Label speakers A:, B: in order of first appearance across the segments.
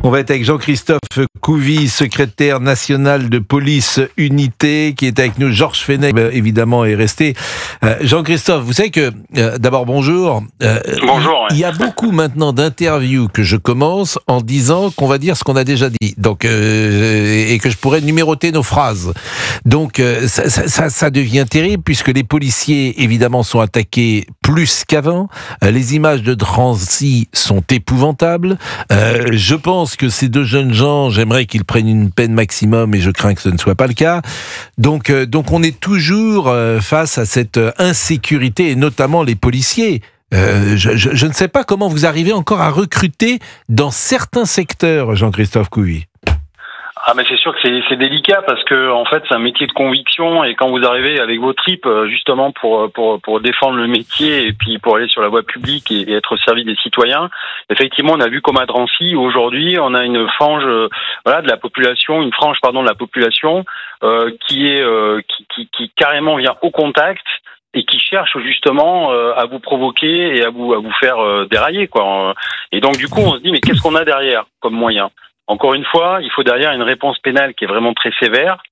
A: On va être avec Jean-Christophe Couvi, secrétaire national de police unité, qui est avec nous. Georges Fenech, évidemment, est resté. Jean-Christophe, vous savez que, d'abord, bonjour.
B: Bonjour.
A: Il y a beaucoup maintenant d'interviews que je commence en disant qu'on va dire ce qu'on a déjà dit. Donc, et que je pourrais numéroter nos phrases. Donc, ça devient terrible puisque les policiers, évidemment, sont attaqués plus qu'avant. Les images de Drancy sont épouvantables. Je pense que ces deux jeunes gens, j'aimerais qu'ils prennent une peine maximum et je crains que ce ne soit pas le cas. Donc on est toujours face à cette insécurité et notamment les policiers. Je ne sais pas comment vous arrivez encore à recruter dans certains secteurs, Jean-Christophe Couvi.
B: Ah mais c'est sûr que c'est délicat parce que en fait c'est un métier de conviction et quand vous arrivez avec vos tripes justement pour défendre le métier et puis pour aller sur la voie publique et être au service des citoyens, effectivement on a vu comme à Drancy aujourd'hui on a une frange de la population, qui carrément vient au contact et qui cherche justement à vous provoquer et à vous faire dérailler quoi. Et donc du coup on se dit mais qu'est-ce qu'on a derrière comme moyen? Encore une fois, il faut derrière une réponse pénale qui est vraiment très sévère.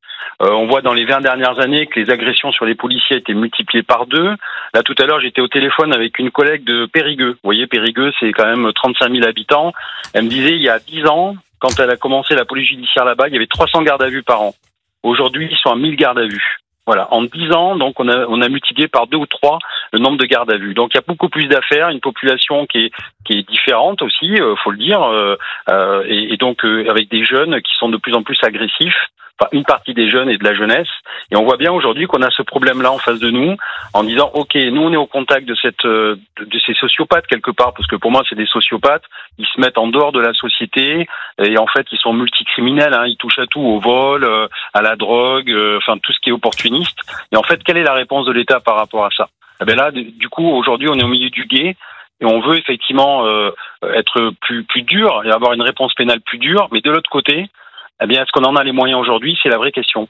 B: On voit dans les 20 dernières années que les agressions sur les policiers étaient multipliées par 2. Là, tout à l'heure, j'étais au téléphone avec une collègue de Périgueux. Vous voyez, Périgueux, c'est quand même 35 000 habitants. Elle me disait, il y a 10 ans, quand elle a commencé la police judiciaire là-bas, il y avait 300 gardes à vue par an. Aujourd'hui, ils sont à 1000 gardes à vue. Voilà, en 10 ans, donc on a multiplié par 2 ou 3 le nombre de gardes à vue. Donc il y a beaucoup plus d'affaires, une population qui est différente aussi, faut le dire, et donc avec des jeunes qui sont de plus en plus agressifs. Enfin, une partie des jeunes et de la jeunesse. Et on voit bien aujourd'hui qu'on a ce problème-là en face de nous, en disant, OK, nous on est au contact de ces sociopathes quelque part, parce que pour moi c'est des sociopathes, ils se mettent en dehors de la société, et en fait ils sont multicriminels, ils touchent à tout, au vol, à la drogue, enfin tout ce qui est opportuniste. Et en fait, quelle est la réponse de l'État par rapport à ça? Eh bien là, du coup, aujourd'hui on est au milieu du gué, et on veut effectivement être plus dur, et avoir une réponse pénale plus dure, mais de l'autre côté, eh bien, est-ce qu'on en a les moyens aujourd'hui? C'est la vraie question.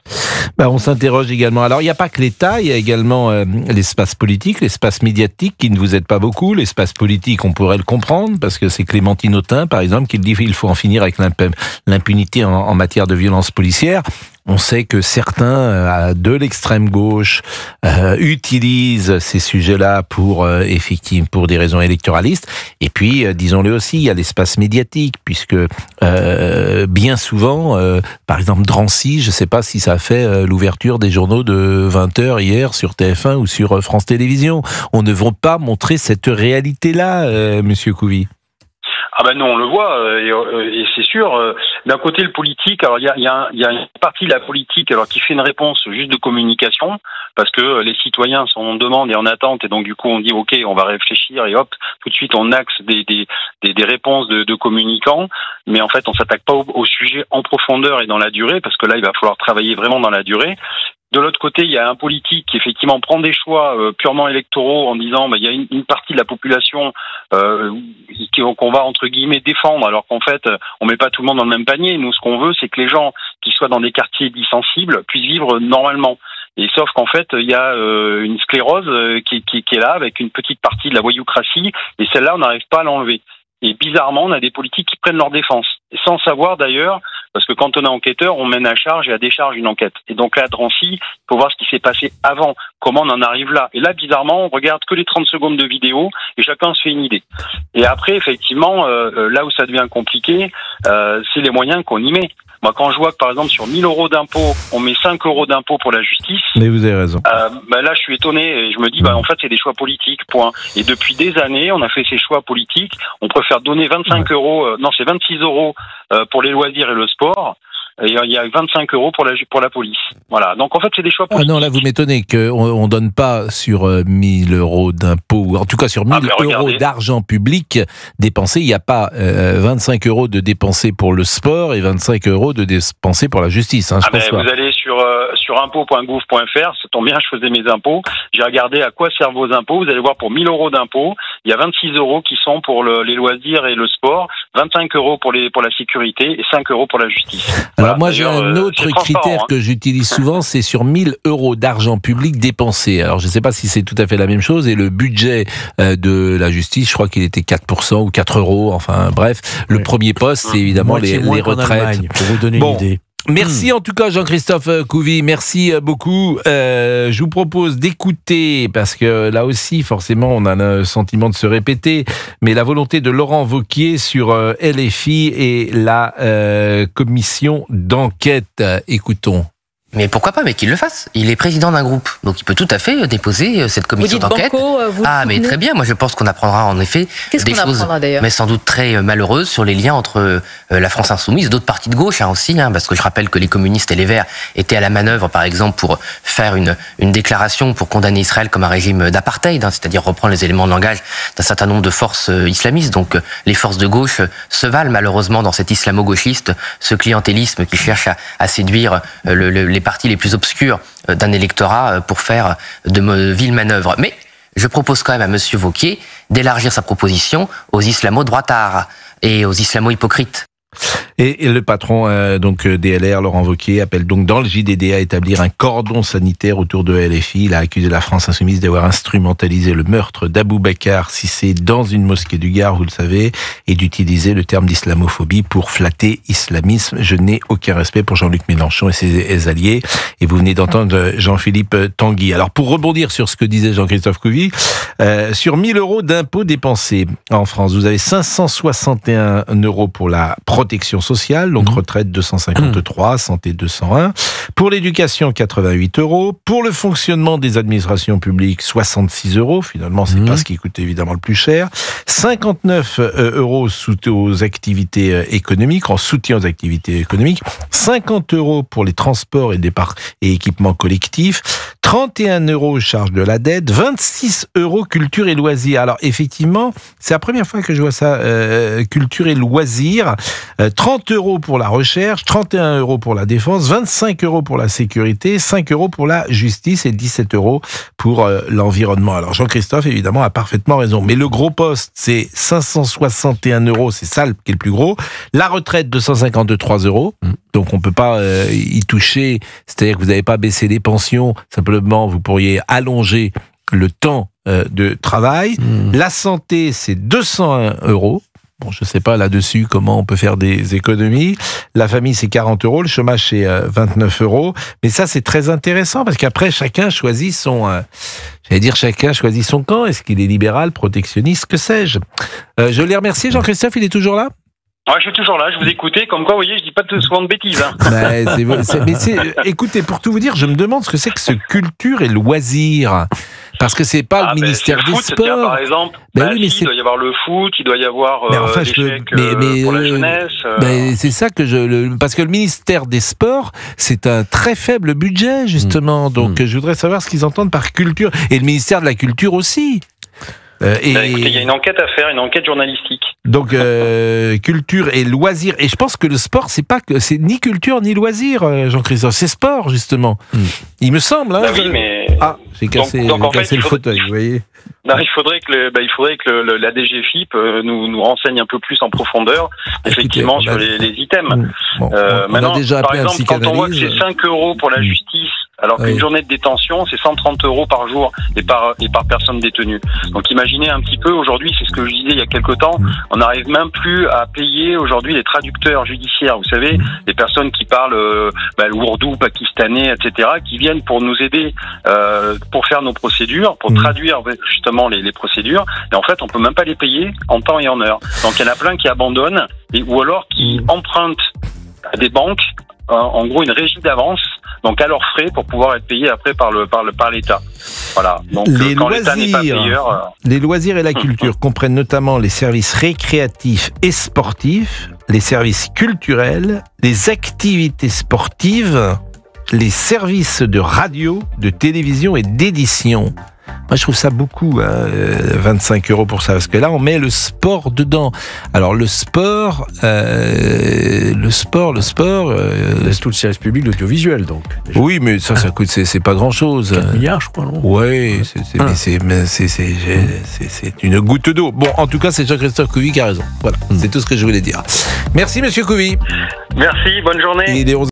A: On s'interroge également. Alors, il n'y a pas que l'État, il y a également l'espace politique, l'espace médiatique qui ne vous aide pas beaucoup. L'espace politique, on pourrait le comprendre, parce que c'est Clémentine Autain, par exemple, qui dit qu'il faut en finir avec l'impunité en matière de violence policière. On sait que certains de l'extrême gauche utilisent ces sujets-là pour des raisons électoralistes. Et puis, disons-le aussi, il y a l'espace médiatique, puisque bien souvent, par exemple Drancy, je ne sais pas si ça a fait l'ouverture des journaux de 20h hier sur TF1 ou sur France Télévisions. On ne va pas montrer cette réalité-là, Monsieur Couvi.
B: Ah ben non, on le voit, et c'est sûr. D'un côté, le politique, alors il y a une partie de la politique alors qui fait une réponse juste de communication, parce que les citoyens sont en demande et en attente, et donc du coup on dit ok, on va réfléchir et hop, tout de suite on axe des réponses de communicants, mais en fait on s'attaque pas au sujet en profondeur et dans la durée, parce que là il va falloir travailler vraiment dans la durée. De l'autre côté, il y a un politique qui effectivement prend des choix purement électoraux en disant il y a une partie de la population qu'on va entre guillemets défendre, alors qu'en fait on met pas tout le monde dans le même panier. Nous, ce qu'on veut, c'est que les gens qui soient dans des quartiers dits sensibles puissent vivre normalement. Et sauf qu'en fait, il y a une sclérose qui est là avec une petite partie de la voyoucratie, et celle-là, on n'arrive pas à l'enlever. Et bizarrement, on a des politiques qui prennent leur défense, et sans savoir d'ailleurs, parce que quand on est enquêteur, on mène à charge et à décharge une enquête. Et donc là, à Drancy, il faut voir ce qui s'est passé avant, comment on en arrive là. Et là, bizarrement, on regarde que les 30 secondes de vidéo et chacun se fait une idée. Et après, effectivement, là où ça devient compliqué, c'est les moyens qu'on y met. Moi, quand je vois que, par exemple, sur 1000 € d'impôts, on met 5 € d'impôts pour la justice...
A: Mais vous avez raison.
B: Là, je suis étonné et je me dis, en fait, c'est des choix politiques, point. Et depuis des années, on a fait ces choix politiques. On préfère donner 25 €, c'est 26 € pour les loisirs et le sport. Et il y a 25 € pour la police. Voilà. Donc en fait, c'est des choix politiques.
A: Ah non, là vous m'étonnez qu'on donne pas sur 1000 € d'impôts, ou en tout cas sur 1000 € d'argent public dépensé. Il n'y a pas 25 € de dépensés pour le sport et 25 € de dépensés pour la justice.
B: Vous allez sur impôts.gouv.fr, ça tombe bien, je faisais mes impôts. J'ai regardé à quoi servent vos impôts. Vous allez voir, pour 1000 € d'impôts, il y a 26 € qui sont pour les loisirs et le sport, 25 € pour la sécurité et 5 € pour la justice.
A: Alors moi j'ai un autre critère que j'utilise souvent, c'est sur 1000 € d'argent public dépensé. Alors je ne sais pas si c'est tout à fait la même chose, et le budget de la justice, je crois qu'il était 4% ou 4 €, enfin bref, le premier poste c'est évidemment les retraites.
C: Pour vous donner une idée.
A: Merci en tout cas Jean-Christophe Couvi, merci beaucoup. Je vous propose d'écouter, parce que là aussi forcément on a le sentiment de se répéter, mais la volonté de Laurent Wauquiez sur LFI et la commission d'enquête. Écoutons.
D: Mais pourquoi pas, mais qu'il le fasse. Il est président d'un groupe, donc il peut tout à fait déposer cette commission d'enquête. Mais très bien, moi je pense qu'on apprendra en effet des choses, mais sans doute très malheureuses, sur les liens entre la France Insoumise et d'autres partis de gauche aussi, parce que je rappelle que les communistes et les Verts étaient à la manœuvre, par exemple, pour faire une déclaration pour condamner Israël comme un régime d'apartheid, c'est-à-dire reprendre les éléments de langage d'un certain nombre de forces islamistes. Donc les forces de gauche se valent malheureusement dans cet islamo-gauchiste, ce clientélisme qui cherche à séduire les partis les plus obscurs d'un électorat pour faire de viles manœuvres. Mais je propose quand même à monsieur Wauquiez d'élargir sa proposition aux islamo-droitards et aux islamo-hypocrites.
A: Et le patron donc DLR, Laurent Wauquiez, appelle donc dans le JDD à établir un cordon sanitaire autour de LFI. Il a accusé la France Insoumise d'avoir instrumentalisé le meurtre d'Aboubacar Cissé dans une mosquée du Gard, vous le savez, et d'utiliser le terme d'islamophobie pour flatter islamisme. Je n'ai aucun respect pour Jean-Luc Mélenchon et ses alliés. Et vous venez d'entendre Jean-Philippe Tanguy. Alors pour rebondir sur ce que disait Jean-Christophe Couvi, sur 1000 € d'impôts dépensés en France, vous avez 561 € pour la protection sociale, donc retraite 253, santé 201. Pour l'éducation, 88 €. Pour le fonctionnement des administrations publiques, 66 €. Finalement, c'est pas ce qui coûte évidemment le plus cher. 59 € aux activités économiques, en soutien aux activités économiques. 50 € pour les transports et équipements collectifs. 31 € charge de la dette. 26 € culture et loisirs. Alors effectivement, c'est la première fois que je vois ça, culture et loisirs. 30 € pour la recherche, 31 € pour la défense, 25 € pour la sécurité, 5 € pour la justice et 17 € pour l'environnement. Alors Jean-Christophe, évidemment, a parfaitement raison. Mais le gros poste, c'est 561 €, c'est ça qui est le plus gros. La retraite, 253 €. Donc on ne peut pas y toucher, c'est-à-dire que vous n'avez pas baissé les pensions, simplement vous pourriez allonger le temps de travail. La santé, c'est 201 €. Bon, je ne sais pas là-dessus comment on peut faire des économies. La famille, c'est 40 €. Le chômage, c'est 29 €. Mais ça, c'est très intéressant parce qu'après, chacun choisit son camp. Est-ce qu'il est libéral, protectionniste, que sais-je? Je l'ai remercié, Jean-Christophe, il est toujours là?
B: Ouais, je suis toujours là, je vous écoutais, comme quoi, vous voyez, je dis pas souvent de bêtises.
A: Écoutez, pour tout vous dire, je me demande ce que c'est que ce culture et loisirs. Parce que c'est pas le ministère des Sports.
B: Tiens, par exemple, il doit y avoir le foot, il doit y avoir pour la jeunesse.
A: C'est ça que parce que le ministère des Sports, c'est un très faible budget, justement. Donc, je voudrais savoir ce qu'ils entendent par culture. Et le ministère de la Culture aussi.
B: Écoutez, il y a une enquête à faire, une enquête journalistique.
A: Donc culture et loisirs. Et je pense que le sport, c'est ni culture ni loisir, Jean-Christophe, c'est sport justement. Il me semble.
B: Oui, mais
A: j'ai cassé le fauteuil, vous voyez.
B: Non, il faudrait que la DGFIP nous renseigne un peu plus en profondeur, effectivement, sur les items.
A: On a déjà appelé un psychanalyse.
B: Quand on voit que c'est 5 € pour la justice, alors qu'une journée de détention, c'est 130 € par jour et par personne détenue. Donc imaginez un petit peu, aujourd'hui, c'est ce que je disais il y a quelque temps, on n'arrive même plus à payer aujourd'hui les traducteurs judiciaires. Vous savez, les personnes qui parlent l'ourdou, pakistanais, etc., qui viennent pour nous aider pour faire nos procédures, pour traduire justement les procédures. Et en fait, on peut même pas les payer en temps et en heure. Donc il y en a plein qui abandonnent ou alors qui empruntent à des banques, en gros une régie d'avance, donc à leurs frais pour pouvoir être payés après par l'État. Voilà. Donc quand l'État n'est pas payeur,
A: les loisirs et la culture comprennent notamment les services récréatifs et sportifs, les services culturels, les activités sportives, les services de radio, de télévision et d'édition. Moi, je trouve ça beaucoup, 25 € pour ça, parce que là, on met le sport dedans. Alors, le sport... C'est
C: tout le service public d'audiovisuel, donc.
A: Déjà. Oui, mais ça coûte, c'est pas grand-chose.
C: 4 milliards, je crois, non ?
A: Oui, c'est une goutte d'eau. Bon, en tout cas, c'est Jean-Christophe Couvi qui a raison. Voilà, c'est tout ce que je voulais dire. Merci, monsieur Couvi.
B: Merci, bonne journée.
A: Il est 11